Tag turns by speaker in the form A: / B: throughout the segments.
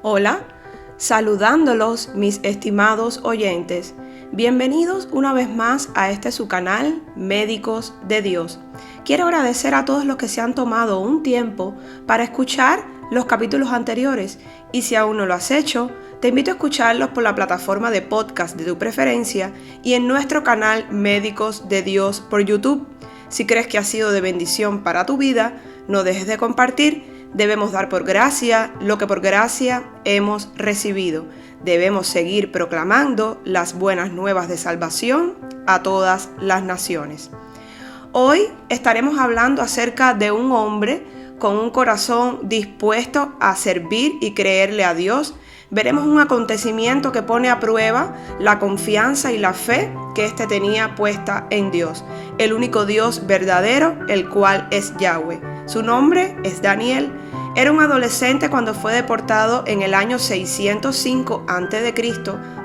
A: Hola, saludándolos mis estimados oyentes. Bienvenidos una vez más a su canal Médicos de Dios. Quiero agradecer a todos los que se han tomado un tiempo para escuchar los capítulos anteriores y si aún no lo has hecho, te invito a escucharlos por la plataforma de podcast de tu preferencia y en nuestro canal Médicos de Dios por YouTube. Si crees que ha sido de bendición para tu vida, no dejes de compartir. Debemos dar por gracia lo que por gracia hemos recibido. Debemos seguir proclamando las buenas nuevas de salvación a todas las naciones. Hoy estaremos hablando acerca de un hombre con un corazón dispuesto a servir y creerle a Dios. Veremos un acontecimiento que pone a prueba la confianza y la fe que éste tenía puesta en Dios, el único Dios verdadero, el cual es Yahweh. Su nombre es Daniel. Era un adolescente cuando fue deportado en el año 605 a.C.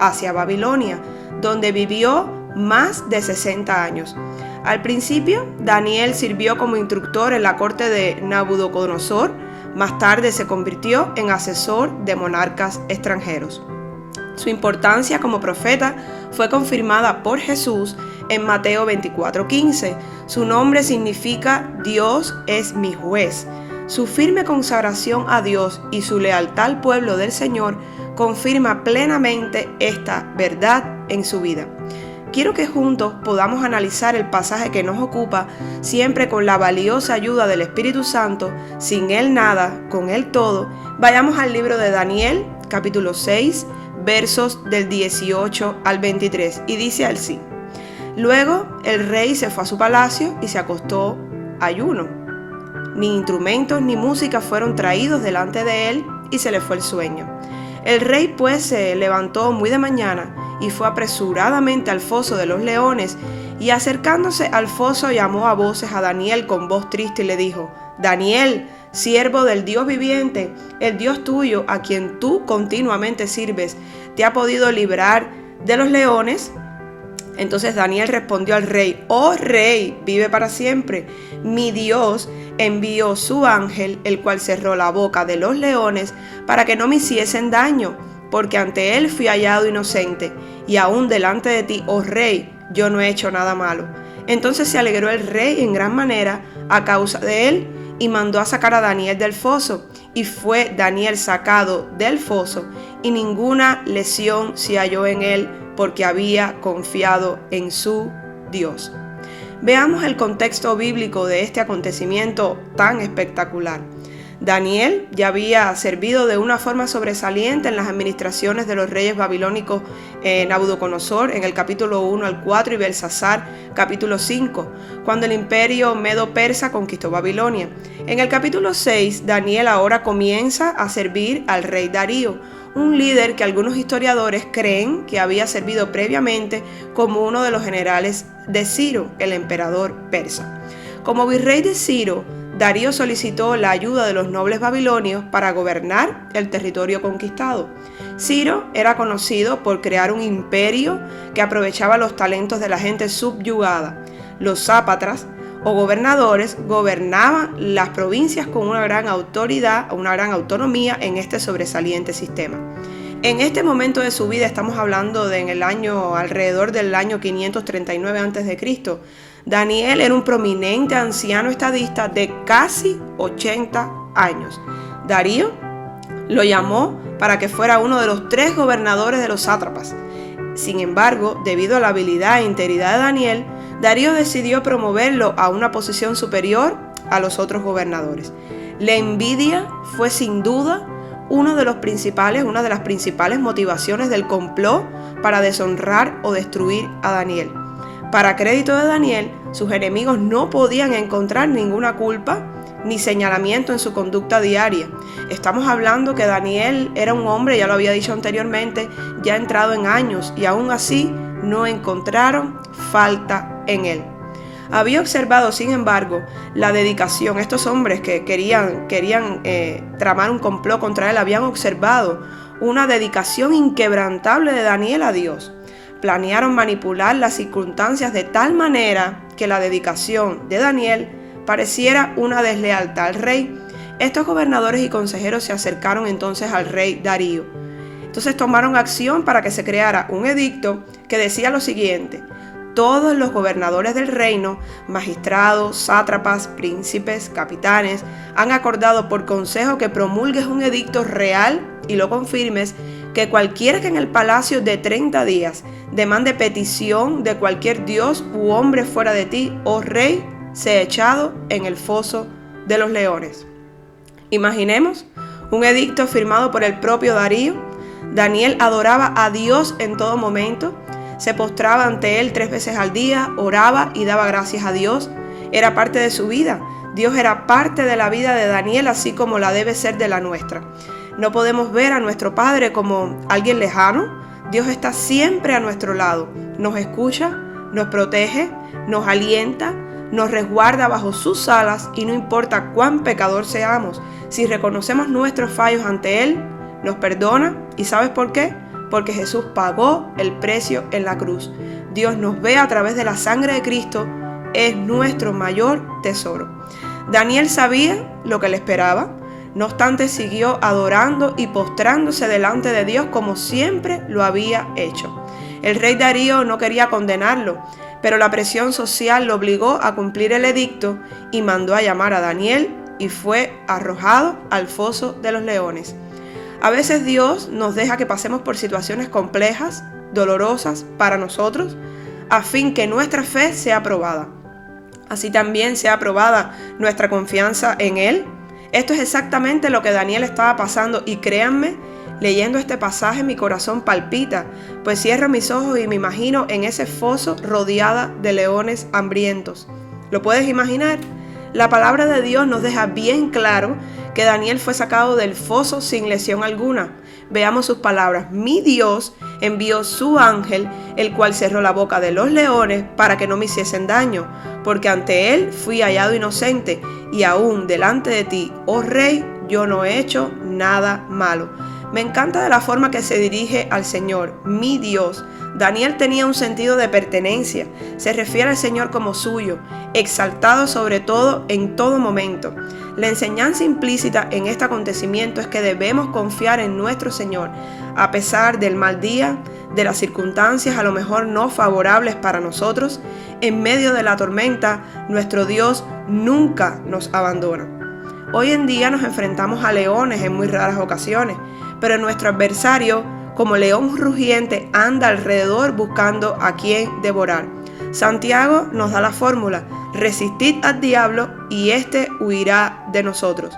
A: hacia Babilonia, donde vivió más de 60 años. Al principio, Daniel sirvió como instructor en la corte de Nabucodonosor. Más tarde se convirtió en asesor de monarcas extranjeros. Su importancia como profeta fue confirmada por Jesús en Mateo 24:15. Su nombre significa Dios es mi juez. Su firme consagración a Dios y su lealtad al pueblo del Señor confirma plenamente esta verdad en su vida. Quiero que juntos podamos analizar el pasaje que nos ocupa, siempre con la valiosa ayuda del Espíritu Santo, sin Él nada, con Él todo. Vayamos al libro de Daniel, capítulo 6, versos del 18 al 23, y dice así: Luego el rey se fue a su palacio y se acostó ayuno. Ni instrumentos ni música fueron traídos delante de él y se le fue el sueño. El rey pues se levantó muy de mañana y fue apresuradamente al foso de los leones y acercándose al foso llamó a voces a Daniel con voz triste y le dijo: Daniel, siervo del Dios viviente, el Dios tuyo a quien tú continuamente sirves, ¿te ha podido librar de los leones? Entonces Daniel respondió al rey: Oh rey, vive para siempre. Mi Dios envió su ángel, el cual cerró la boca de los leones para que no me hiciesen daño, porque ante él fui hallado inocente, y aún delante de ti, oh rey, yo no he hecho nada malo. Entonces se alegró el rey en gran manera a causa de él, y mandó a sacar a Daniel del foso, y fue Daniel sacado del foso, y ninguna lesión se halló en él, porque había confiado en su Dios. Veamos el contexto bíblico de este acontecimiento tan espectacular. Daniel ya había servido de una forma sobresaliente en las administraciones de los reyes babilónicos Nabucodonosor en el capítulo 1 al 4 y Belsasar capítulo 5, cuando el imperio medo-persa conquistó Babilonia. En el capítulo 6, Daniel ahora comienza a servir al rey Darío, un líder que algunos historiadores creen que había servido previamente como uno de los generales de Ciro, el emperador persa. Como virrey de Ciro, Darío solicitó la ayuda de los nobles babilonios para gobernar el territorio conquistado. Ciro era conocido por crear un imperio que aprovechaba los talentos de la gente subyugada. Los sátrapas o gobernadores gobernaban las provincias con una gran autoridad, una gran autonomía en este sobresaliente sistema. En este momento de su vida, estamos hablando de alrededor del año 539 a.C., Daniel era un prominente anciano estadista de casi 80 años. Darío lo llamó para que fuera uno de los 3 gobernadores de los sátrapas. Sin embargo, debido a la habilidad e integridad de Daniel, Darío decidió promoverlo a una posición superior a los otros gobernadores. La envidia fue sin duda una de las principales motivaciones del complot para deshonrar o destruir a Daniel. Para crédito de Daniel, sus enemigos no podían encontrar ninguna culpa ni señalamiento en su conducta diaria. Estamos hablando que Daniel era un hombre, ya lo había dicho anteriormente, ya entrado en años, y aún así no encontraron falta en él. Había observado, sin embargo, la dedicación. Estos hombres que querían tramar un complot contra él, habían observado una dedicación inquebrantable de Daniel a Dios. Planearon manipular las circunstancias de tal manera que la dedicación de Daniel pareciera una deslealtad al rey. Estos gobernadores y consejeros se acercaron entonces al rey Darío. Entonces tomaron acción para que se creara un edicto que decía lo siguiente: todos los gobernadores del reino, magistrados, sátrapas, príncipes, capitanes, han acordado por consejo que promulgues un edicto real y lo confirmes, que cualquiera que en el palacio de 30 días demande petición de cualquier dios u hombre fuera de ti, oh rey, sea echado en el foso de los leones. Imaginemos un edicto firmado por el propio Darío. Daniel adoraba a Dios en todo momento, se postraba ante él 3 veces al día, oraba y daba gracias a Dios. Era parte de su vida. Dios era parte de la vida de Daniel, así como la debe ser de la nuestra. No podemos ver a nuestro Padre como alguien lejano. Dios está siempre a nuestro lado. Nos escucha, nos protege, nos alienta, nos resguarda bajo sus alas, y no importa cuán pecador seamos, si reconocemos nuestros fallos ante Él, nos perdona. ¿Y sabes por qué? Porque Jesús pagó el precio en la cruz. Dios nos ve a través de la sangre de Cristo, es nuestro mayor tesoro. Daniel sabía lo que le esperaba, no obstante siguió adorando y postrándose delante de Dios como siempre lo había hecho. El rey Darío no quería condenarlo, pero la presión social lo obligó a cumplir el edicto y mandó a llamar a Daniel, y fue arrojado al foso de los leones. A veces Dios nos deja que pasemos por situaciones complejas, dolorosas para nosotros, a fin que nuestra fe sea probada. Así también sea probada nuestra confianza en Él. Esto es exactamente lo que Daniel estaba pasando, y créanme, leyendo este pasaje mi corazón palpita, pues cierro mis ojos y me imagino en ese foso rodeada de leones hambrientos. ¿Lo puedes imaginar? La palabra de Dios nos deja bien claro que Daniel fue sacado del foso sin lesión alguna. Veamos sus palabras: mi Dios envió su ángel, el cual cerró la boca de los leones para que no me hiciesen daño, porque ante él fui hallado inocente, y aún delante de ti, oh rey, yo no he hecho nada malo. Me encanta de la forma que se dirige al Señor, mi Dios. Daniel tenía un sentido de pertenencia, se refiere al Señor como suyo, exaltado sobre todo en todo momento. La enseñanza implícita en este acontecimiento es que debemos confiar en nuestro Señor, a pesar del mal día, de las circunstancias a lo mejor no favorables para nosotros. En medio de la tormenta, nuestro Dios nunca nos abandona. Hoy en día nos enfrentamos a leones en muy raras ocasiones, pero nuestro adversario, como león rugiente, anda alrededor buscando a quien devorar. Santiago nos da la fórmula: resistid al diablo y éste huirá de nosotros.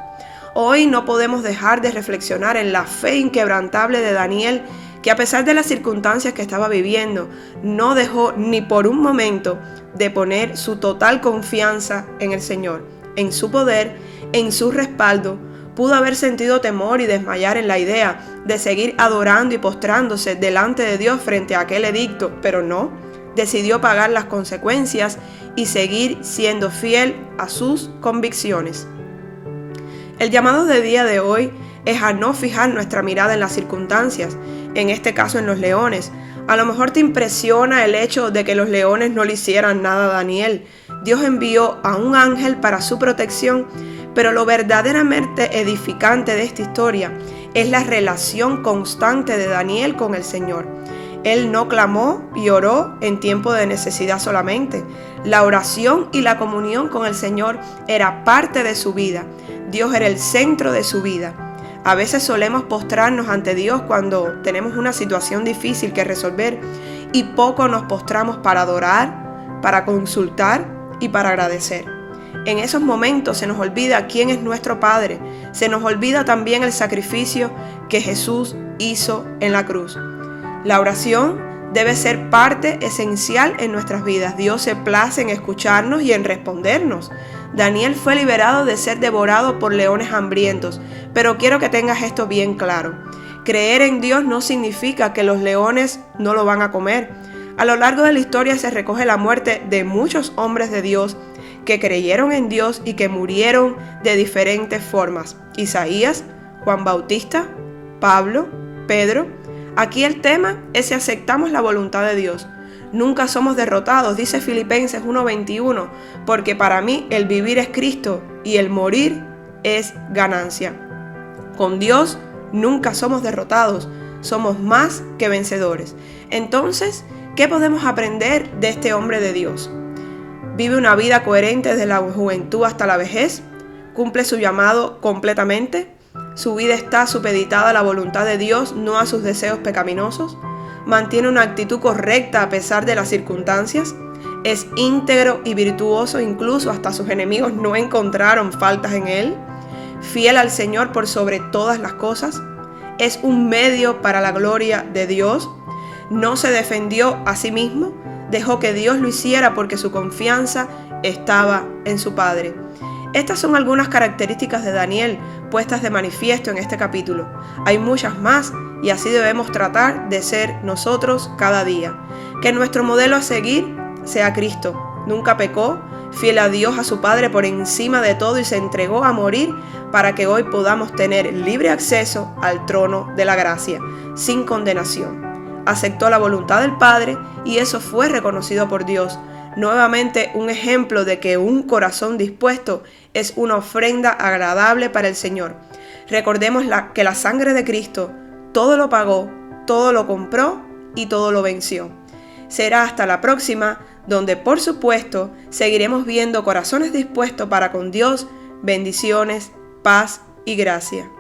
A: Hoy no podemos dejar de reflexionar en la fe inquebrantable de Daniel, que a pesar de las circunstancias que estaba viviendo, no dejó ni por un momento de poner su total confianza en el Señor, en su poder, en su respaldo. Pudo haber sentido temor y desmayar en la idea de seguir adorando y postrándose delante de Dios frente a aquel edicto, pero no, decidió pagar las consecuencias y seguir siendo fiel a sus convicciones. El llamado de día de hoy es a no fijar nuestra mirada en las circunstancias, en este caso en los leones. A lo mejor te impresiona el hecho de que los leones no le hicieran nada a Daniel. Dios envió a un ángel para su protección, pero lo verdaderamente edificante de esta historia es la relación constante de Daniel con el Señor. Él no clamó y oró en tiempo de necesidad solamente. La oración y la comunión con el Señor era parte de su vida. Dios era el centro de su vida. A veces solemos postrarnos ante Dios cuando tenemos una situación difícil que resolver, y poco nos postramos para adorar, para consultar y para agradecer. En esos momentos se nos olvida quién es nuestro Padre. Se nos olvida también el sacrificio que Jesús hizo en la cruz. La oración debe ser parte esencial en nuestras vidas. Dios se place en escucharnos y en respondernos. Daniel fue liberado de ser devorado por leones hambrientos, pero quiero que tengas esto bien claro. Creer en Dios no significa que los leones no lo van a comer. A lo largo de la historia se recoge la muerte de muchos hombres de Dios que creyeron en Dios y que murieron de diferentes formas. Isaías, Juan Bautista, Pablo, Pedro. Aquí el tema es si aceptamos la voluntad de Dios. Nunca somos derrotados, dice Filipenses 1:21, porque para mí el vivir es Cristo y el morir es ganancia. Con Dios nunca somos derrotados, somos más que vencedores. Entonces, ¿qué podemos aprender de este hombre de Dios? Vive una vida coherente desde la juventud hasta la vejez, cumple su llamado completamente, su vida está supeditada a la voluntad de Dios, no a sus deseos pecaminosos, mantiene una actitud correcta a pesar de las circunstancias, es íntegro y virtuoso, incluso hasta sus enemigos no encontraron faltas en él, fiel al Señor por sobre todas las cosas, es un medio para la gloria de Dios, no se defendió a sí mismo, dejó que Dios lo hiciera porque su confianza estaba en su Padre. Estas son algunas características de Daniel puestas de manifiesto en este capítulo. Hay muchas más y así debemos tratar de ser nosotros cada día. Que nuestro modelo a seguir sea Cristo. Nunca pecó, fiel a Dios, a su Padre por encima de todo y se entregó a morir para que hoy podamos tener libre acceso al trono de la gracia, sin condenación. Aceptó la voluntad del Padre y eso fue reconocido por Dios. Nuevamente un ejemplo de que un corazón dispuesto es una ofrenda agradable para el Señor. Recordemos que la sangre de Cristo todo lo pagó, todo lo compró y todo lo venció. Será hasta la próxima, donde por supuesto seguiremos viendo corazones dispuestos para con Dios, bendiciones, paz y gracia.